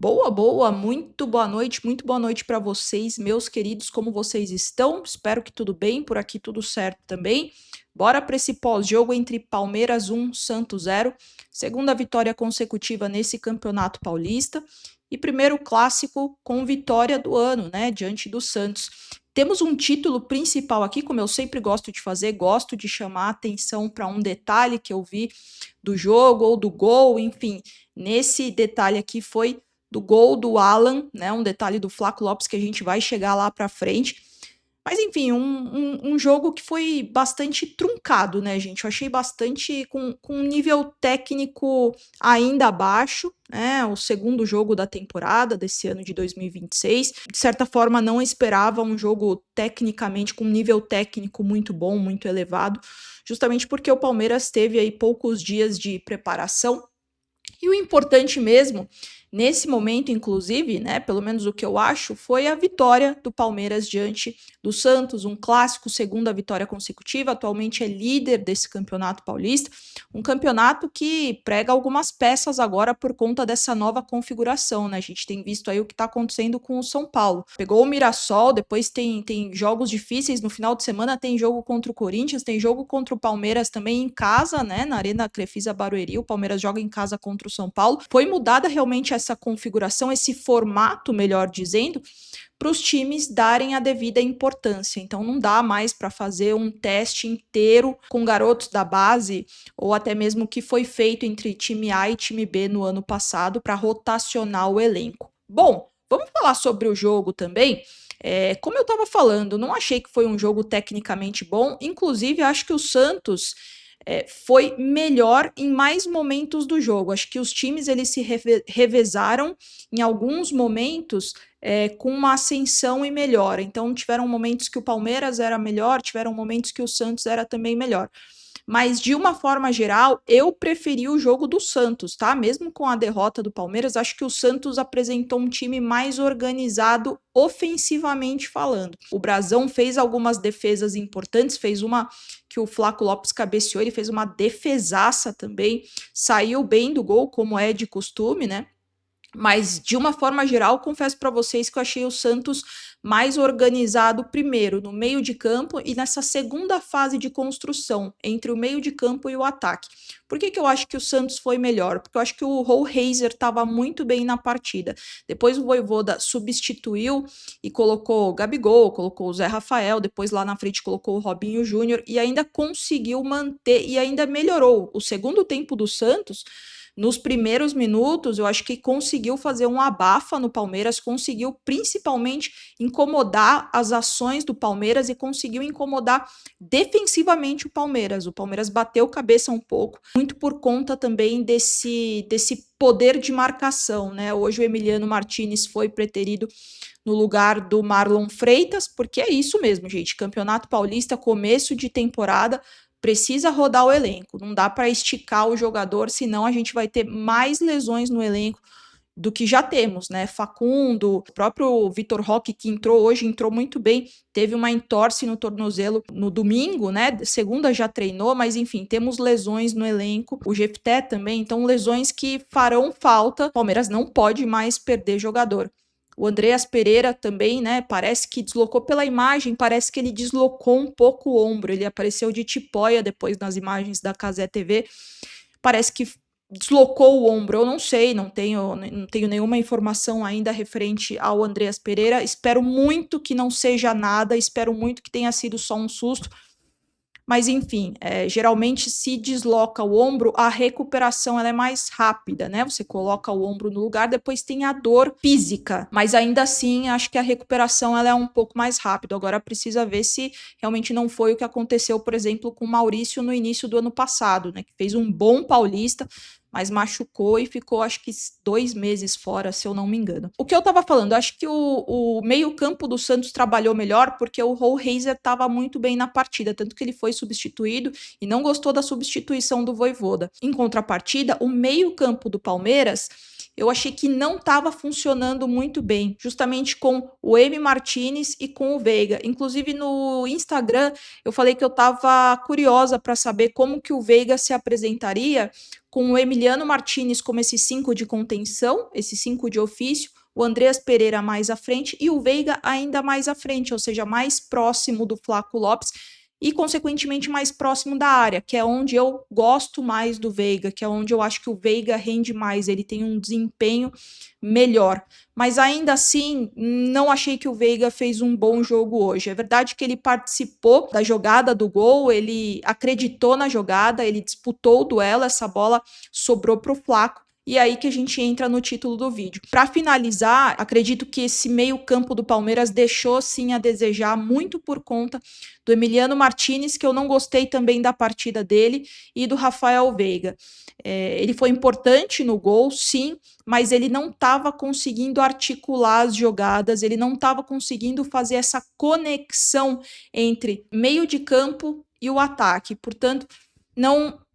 Boa, boa, muito boa noite para vocês, meus queridos, como vocês estão? Espero que tudo bem, por aqui tudo certo também. Bora para esse pós-jogo entre Palmeiras 1, Santos 0, segunda vitória consecutiva nesse Campeonato Paulista e primeiro clássico com vitória do ano, né, diante do Santos. Temos um título principal aqui, como eu sempre gosto de fazer, gosto de chamar a atenção para um detalhe que eu vi do jogo ou do gol, enfim, nesse detalhe aqui foi do gol do Alan, né? Um detalhe do Flaco Lopes que a gente vai chegar lá para frente. Mas enfim, um jogo que foi bastante truncado, né, gente? Eu achei bastante com um nível técnico ainda abaixo, né? O segundo jogo da temporada desse ano de 2026. De certa forma, não esperava um jogo tecnicamente, com um nível técnico muito bom, muito elevado, justamente porque o Palmeiras teve aí poucos dias de preparação. E o importante mesmo, nesse momento, inclusive, né, pelo menos o que eu acho, foi a vitória do Palmeiras diante do Santos, um clássico, segunda vitória consecutiva, atualmente é líder desse campeonato paulista, um campeonato que prega algumas peças agora por conta dessa nova configuração, né? A gente tem visto aí o que está acontecendo com o São Paulo. Pegou o Mirassol, depois tem jogos difíceis, no final de semana tem jogo contra o Corinthians, tem jogo contra o Palmeiras também em casa, né, na Arena Crefisa Barueri, o Palmeiras joga em casa contra o São Paulo. Foi mudada realmente essa configuração, esse formato, melhor dizendo, para os times darem a devida importância. Então não dá mais para fazer um teste inteiro com garotos da base ou até mesmo o que foi feito entre time A e time B no ano passado para rotacionar o elenco. Bom, vamos falar sobre o jogo também. Como eu estava falando, não achei que foi um jogo tecnicamente bom. Inclusive, acho que o Santos foi melhor em mais momentos do jogo. Acho que os times eles se revezaram em alguns momentos com uma ascensão e melhora. Então, tiveram momentos que o Palmeiras era melhor, tiveram momentos que o Santos era também melhor. Mas, de uma forma geral, eu preferi o jogo do Santos, tá? Mesmo com a derrota do Palmeiras, acho que o Santos apresentou um time mais organizado ofensivamente falando. O Brasão fez algumas defesas importantes, fez uma que o Flaco Lopes cabeceou, ele fez uma defesaça também, saiu bem do gol, como é de costume, né? Mas, de uma forma geral, confesso para vocês que eu achei o Santos mais organizado primeiro no meio de campo e nessa segunda fase de construção entre o meio de campo e o ataque. Por que eu acho que o Santos foi melhor? Porque eu acho que o Rollheiser estava muito bem na partida. Depois o Vojvoda substituiu e colocou o Gabigol, colocou o Zé Rafael, depois lá na frente colocou o Robinho Júnior e ainda conseguiu manter e ainda melhorou. O segundo tempo do Santos, nos primeiros minutos, eu acho que conseguiu fazer um abafa no Palmeiras, conseguiu principalmente incomodar as ações do Palmeiras e conseguiu incomodar defensivamente o Palmeiras. O Palmeiras bateu cabeça um pouco, muito por conta também desse poder de marcação, né? Hoje o Emiliano Martinez foi preterido no lugar do Marlon Freitas, porque é isso mesmo, gente. Campeonato Paulista, começo de temporada, precisa rodar o elenco. Não dá para esticar o jogador, senão a gente vai ter mais lesões no elenco do que já temos, né? Facundo, o próprio Vitor Roque, que entrou hoje, entrou muito bem, teve uma entorse no tornozelo no domingo, né? Segunda já treinou, mas enfim, temos lesões no elenco, o Jefté também, então lesões que farão falta. O Palmeiras não pode mais perder jogador. O Andreas Pereira também, né? Parece que deslocou pela imagem, parece que ele deslocou um pouco o ombro. Ele apareceu de tipóia depois nas imagens da Cazé TV. Parece que deslocou o ombro. Eu não sei, não tenho nenhuma informação ainda referente ao Andreas Pereira. Espero muito que não seja nada, espero muito que tenha sido só um susto. Mas enfim, geralmente se desloca o ombro, a recuperação ela é mais rápida, né? Você coloca o ombro no lugar, depois tem a dor física, mas ainda assim acho que a recuperação ela é um pouco mais rápida. Agora precisa ver se realmente não foi o que aconteceu, por exemplo, com o Maurício no início do ano passado, né? Que fez um bom Paulista, mas machucou e ficou acho que 2 meses fora, se eu não me engano. O que eu tava falando, acho que o meio-campo do Santos trabalhou melhor porque o Rollheiser estava muito bem na partida, tanto que ele foi substituído e não gostou da substituição do Vojvoda. Em contrapartida, o meio-campo do Palmeiras eu achei que não estava funcionando muito bem, justamente com o M. Martinez e com o Veiga. Inclusive no Instagram eu falei que eu estava curiosa para saber como que o Veiga se apresentaria com o Emiliano Martinez como esse 5 de contenção, esse 5 de ofício, o Andreas Pereira mais à frente e o Veiga ainda mais à frente, ou seja, mais próximo do Flaco Lopes e, consequentemente, mais próximo da área, que é onde eu gosto mais do Veiga, que é onde eu acho que o Veiga rende mais, ele tem um desempenho melhor. Mas ainda assim, não achei que o Veiga fez um bom jogo hoje. É verdade que ele participou da jogada do gol, ele acreditou na jogada, ele disputou o duelo, essa bola sobrou para o Flaco. E aí que a gente entra no título do vídeo. Para finalizar, acredito que esse meio-campo do Palmeiras deixou sim a desejar, muito por conta do Emiliano Martinez, que eu não gostei também da partida dele, e do Rafael Veiga. Ele foi importante no gol, sim, mas ele não estava conseguindo articular as jogadas, ele não estava conseguindo fazer essa conexão entre meio de campo e o ataque. Portanto,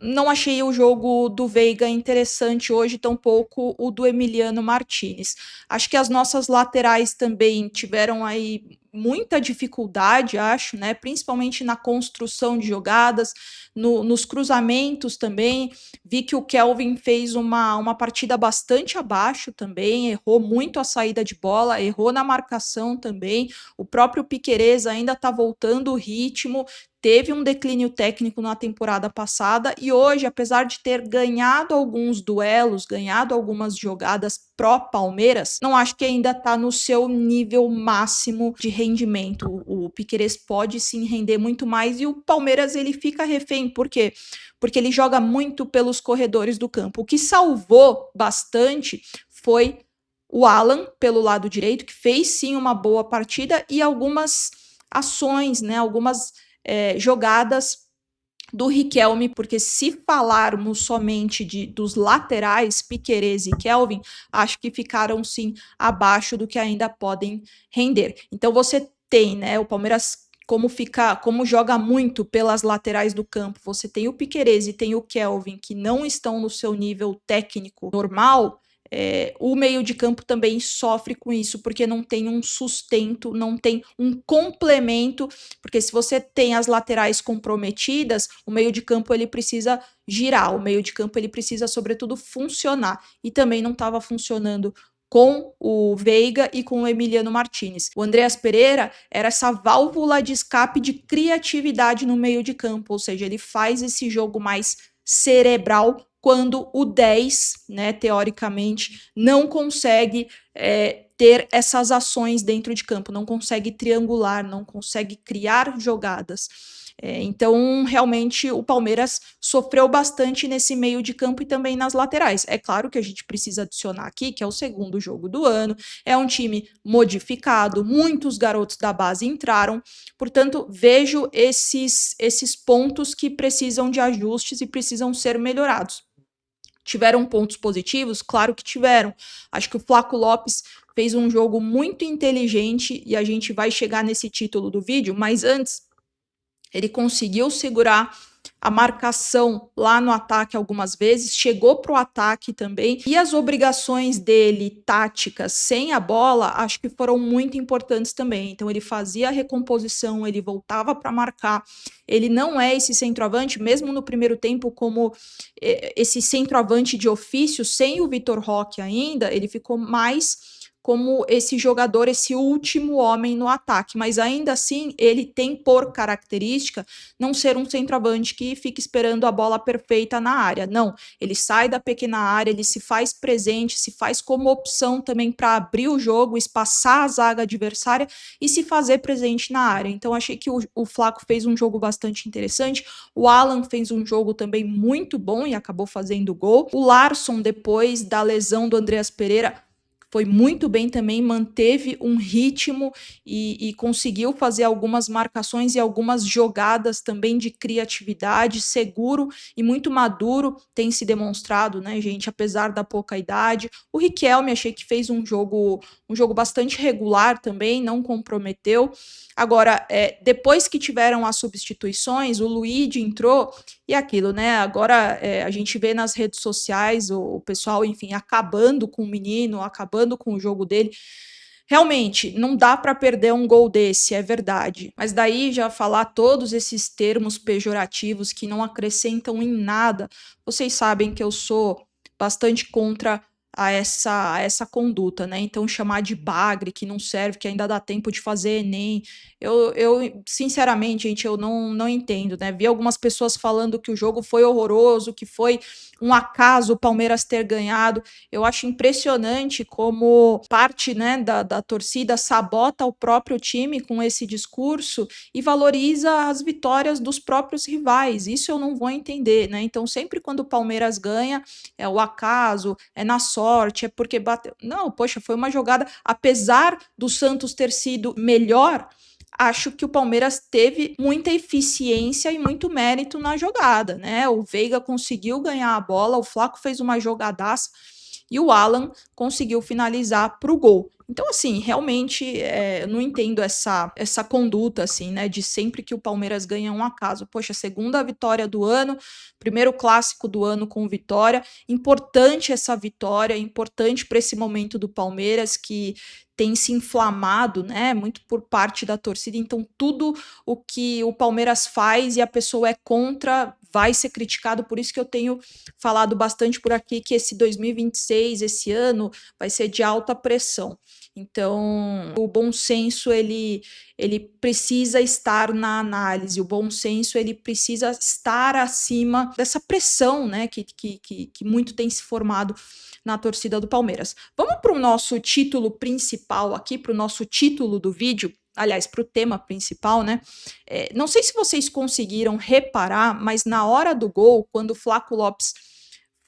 não achei o jogo do Veiga interessante hoje, tampouco o do Emiliano Martinez. Acho que as nossas laterais também tiveram aí muita dificuldade, acho, né? Principalmente na construção de jogadas, nos cruzamentos também. Vi que o Kelvin fez uma partida bastante abaixo também, errou muito a saída de bola, errou na marcação também. O próprio Piquerez ainda está voltando o ritmo, teve um declínio técnico na temporada passada e hoje, apesar de ter ganhado alguns duelos, ganhado algumas jogadas pró-Palmeiras, não acho que ainda está no seu nível máximo de rendimento. O Piquerez pode sim render muito mais e o Palmeiras ele fica refém. Por quê? Porque ele joga muito pelos corredores do campo. O que salvou bastante foi o Alan pelo lado direito, que fez sim uma boa partida e algumas ações, né? Algumas jogadas do Riquelme, porque se falarmos somente dos laterais, Piquerez e Kelvin, acho que ficaram sim abaixo do que ainda podem render. Então você tem, né, o Palmeiras como joga muito pelas laterais do campo, você tem o Piquerez e tem o Kelvin que não estão no seu nível técnico normal. O meio de campo também sofre com isso, porque não tem um sustento, não tem um complemento, porque se você tem as laterais comprometidas, o meio de campo ele precisa girar, o meio de campo ele precisa, sobretudo, funcionar, e também não estava funcionando com o Veiga e com o Emiliano Martinez. O Andreas Pereira era essa válvula de escape de criatividade no meio de campo, ou seja, ele faz esse jogo mais cerebral quando o 10, né, teoricamente, não consegue ter essas ações dentro de campo, não consegue triangular, não consegue criar jogadas. Então, realmente, o Palmeiras sofreu bastante nesse meio de campo e também nas laterais. É claro que a gente precisa adicionar aqui, que é o segundo jogo do ano, é um time modificado, muitos garotos da base entraram, portanto, vejo esses pontos que precisam de ajustes e precisam ser melhorados. Tiveram pontos positivos? Claro que tiveram. Acho que o Flaco Lopes fez um jogo muito inteligente e a gente vai chegar nesse título do vídeo, mas antes ele conseguiu segurar a marcação lá no ataque algumas vezes, chegou para o ataque também, e as obrigações dele táticas sem a bola, acho que foram muito importantes também. Então ele fazia a recomposição, ele voltava para marcar, ele não é esse centroavante, mesmo no primeiro tempo, como esse centroavante de ofício, sem o Vitor Roque ainda, ele ficou mais como esse jogador, esse último homem no ataque, mas ainda assim ele tem por característica não ser um centroavante que fica esperando a bola perfeita na área, não, ele sai da pequena área, ele se faz presente, se faz como opção também para abrir o jogo, espaçar a zaga adversária e se fazer presente na área. Então achei que o Flaco fez um jogo bastante interessante, o Alan fez um jogo também muito bom e acabou fazendo gol, o Larsson, depois da lesão do Andreas Pereira, foi muito bem também, manteve um ritmo e conseguiu fazer algumas marcações e algumas jogadas também de criatividade, seguro e muito maduro, tem se demonstrado, né, gente, apesar da pouca idade. O Riquelme achei que fez um jogo bastante regular também, não comprometeu. Agora, depois que tiveram as substituições, o Luigi entrou e aquilo, né? Agora a gente vê nas redes sociais o pessoal, enfim, acabando com o menino, acabando com o jogo dele. Realmente, não dá para perder um gol desse, é verdade. Mas daí já falar todos esses termos pejorativos que não acrescentam em nada. Vocês sabem que eu sou bastante contra a essa conduta, né? Então chamar de bagre, que não serve, que ainda dá tempo de fazer Enem. Eu sinceramente, gente, eu não entendo, né? Vi algumas pessoas falando que o jogo foi horroroso, que foi um acaso o Palmeiras ter ganhado. Eu acho impressionante como parte, né, da torcida sabota o próprio time com esse discurso e valoriza as vitórias dos próprios rivais. Isso eu não vou entender, né? Então, sempre quando o Palmeiras ganha, é o acaso, é na sorte, é porque bateu. Não, poxa, foi uma jogada, apesar do Santos ter sido melhor. Acho que o Palmeiras teve muita eficiência e muito mérito na jogada, né? O Veiga conseguiu ganhar a bola, o Flaco fez uma jogadaça e o Alan conseguiu finalizar para o gol. Então, assim, realmente eu não entendo essa conduta, assim, né? De sempre que o Palmeiras ganha um acaso. Poxa, segunda vitória do ano, primeiro clássico do ano com vitória. Importante essa vitória, importante para esse momento do Palmeiras que tem se inflamado, né, muito por parte da torcida. Então, tudo o que o Palmeiras faz e a pessoa é contra vai ser criticado. Por isso que eu tenho falado bastante por aqui que esse 2026, esse ano, vai ser de alta pressão. Então, o bom senso ele precisa estar na análise, o bom senso ele precisa estar acima dessa pressão, né, que muito tem se formado na torcida do Palmeiras. Vamos para o nosso título principal aqui, para o nosso título do vídeo, aliás, para o tema principal, né? Não sei se vocês conseguiram reparar, mas na hora do gol, quando o Flaco Lopes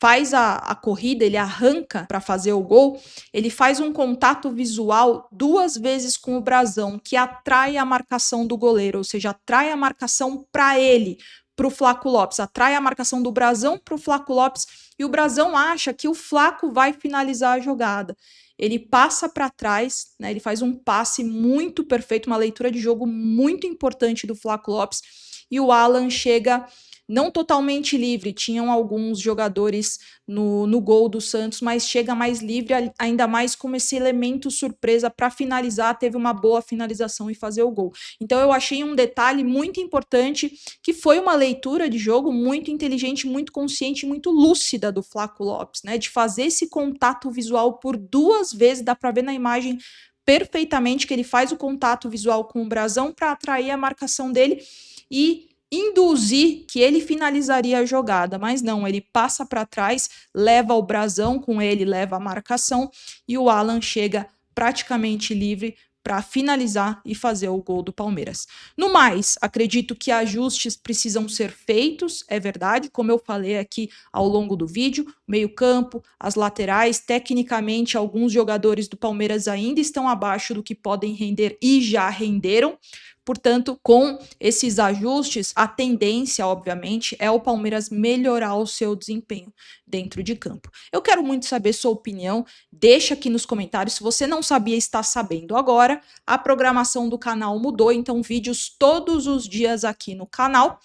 faz a corrida, ele arranca para fazer o gol, ele faz um contato visual 2 vezes com o brasão, que atrai a marcação do goleiro, ou seja, atrai a marcação para ele, para o Flaco Lopes, atrai a marcação do brasão para o Flaco Lopes, e o brasão acha que o Flaco vai finalizar a jogada. Ele passa para trás, né, ele faz um passe muito perfeito, uma leitura de jogo muito importante do Flaco Lopes, e o Alan chega não totalmente livre, tinham alguns jogadores no gol do Santos, mas chega mais livre, ainda mais como esse elemento surpresa para finalizar, teve uma boa finalização e fazer o gol. Então eu achei um detalhe muito importante, que foi uma leitura de jogo muito inteligente, muito consciente, muito lúcida do Flaco Lopes, né, de fazer esse contato visual por 2 vezes, dá para ver na imagem perfeitamente que ele faz o contato visual com o brasão para atrair a marcação dele e induzir que ele finalizaria a jogada, mas não, ele passa para trás, leva o brasão com ele, leva a marcação e o Alan chega praticamente livre para finalizar e fazer o gol do Palmeiras. No mais, acredito que ajustes precisam ser feitos, é verdade, como eu falei aqui ao longo do vídeo, meio-campo, as laterais, tecnicamente alguns jogadores do Palmeiras ainda estão abaixo do que podem render e já renderam. Portanto, com esses ajustes, a tendência, obviamente, é o Palmeiras melhorar o seu desempenho dentro de campo. Eu quero muito saber sua opinião, deixa aqui nos comentários. Se você não sabia, está sabendo agora. A programação do canal mudou, então vídeos todos os dias aqui no canal.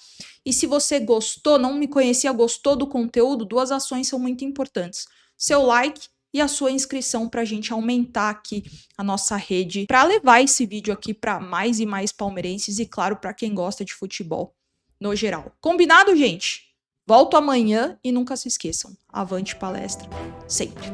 E se você gostou, não me conhecia, gostou do conteúdo, 2 ações são muito importantes. Seu like e a sua inscrição para a gente aumentar aqui a nossa rede, para levar esse vídeo aqui para mais e mais palmeirenses e, claro, para quem gosta de futebol no geral. Combinado, gente? Volto amanhã e nunca se esqueçam, avante palestra, sempre.